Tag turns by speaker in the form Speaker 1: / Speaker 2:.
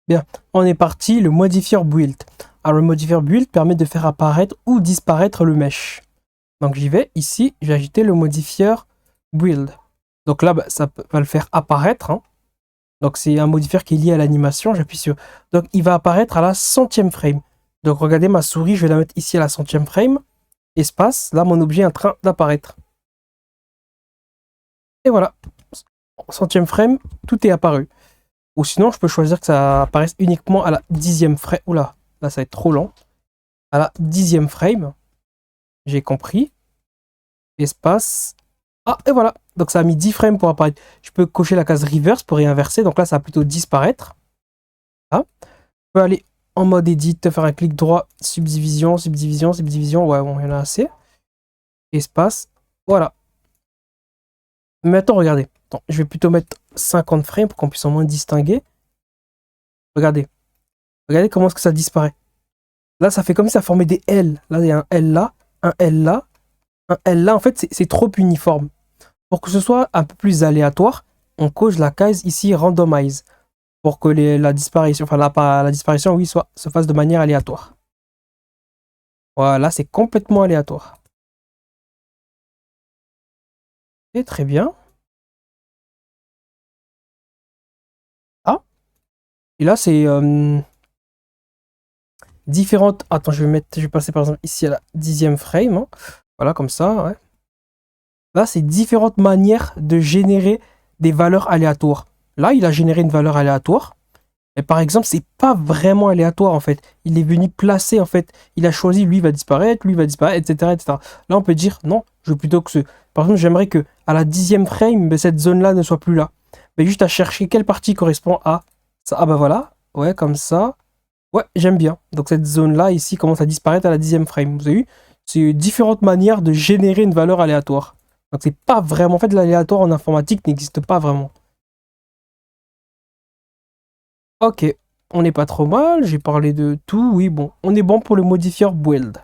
Speaker 1: Bien, on est parti, le modifier build. Alors le modifier build permet de faire apparaître ou disparaître le mesh. Donc j'y vais, ici, je vais ajouter le modifier build. Donc là, bah, ça va le faire apparaître. Hein. Donc c'est un modifier qui est lié à l'animation, j'appuie sur... Donc il va apparaître à la 100e frame. Donc regardez ma souris, je vais la mettre ici à la 100e frame. Espace, là mon objet est en train d'apparaître. Et voilà, 100e frame, tout est apparu. Ou sinon, je peux choisir que ça apparaisse uniquement à la 10e frame. Oula, là ça va être trop lent. À la 10e frame, j'ai compris. Espace. Ah, et voilà. Donc ça a mis 10 frames pour apparaître. Je peux cocher la case reverse pour réinverser. Donc là, ça va plutôt disparaître. Ah. Je peux aller en mode edit, faire un clic droit, subdivision, subdivision, subdivision. Ouais, bon, il y en a assez. Espace. Voilà. Maintenant, regardez. Attends, je vais plutôt mettre 50 frames pour qu'on puisse au moins distinguer. Regardez. Regardez comment est-ce que ça disparaît. Là, ça fait comme si ça formait des L. Là, il y a un L là, un L là, un L là. En fait, c'est trop uniforme. Pour que ce soit un peu plus aléatoire, on coche la case ici randomize. Pour que la disparition, enfin la disparition, oui, se fasse de manière aléatoire. Voilà, c'est complètement aléatoire. Et très bien. Ah, et là, c'est différentes. Attends, je vais passer par exemple ici à la 10e frame. Hein. Voilà, comme ça, ouais. Là, c'est différentes manières de générer des valeurs aléatoires. Là, il a généré une valeur aléatoire. Mais par exemple, c'est pas vraiment aléatoire en fait. Il est venu placer en fait. Il a choisi lui va disparaître, lui va disparaître, etc., etc. Là, on peut dire non, je veux plutôt que ce. Par exemple, j'aimerais que à la 10e frame, ben, cette zone-là ne soit plus là. Mais juste à chercher quelle partie correspond à ça. Ah bah voilà, ouais, comme ça. Ouais, j'aime bien. Donc cette zone-là ici commence à disparaître à la 10e frame. Vous avez vu? C'est différentes manières de générer une valeur aléatoire. Donc c'est pas vraiment. En fait, l'aléatoire en informatique n'existe pas vraiment. Ok, on n'est pas trop mal, j'ai parlé de tout, oui bon, on est bon pour le modifier build.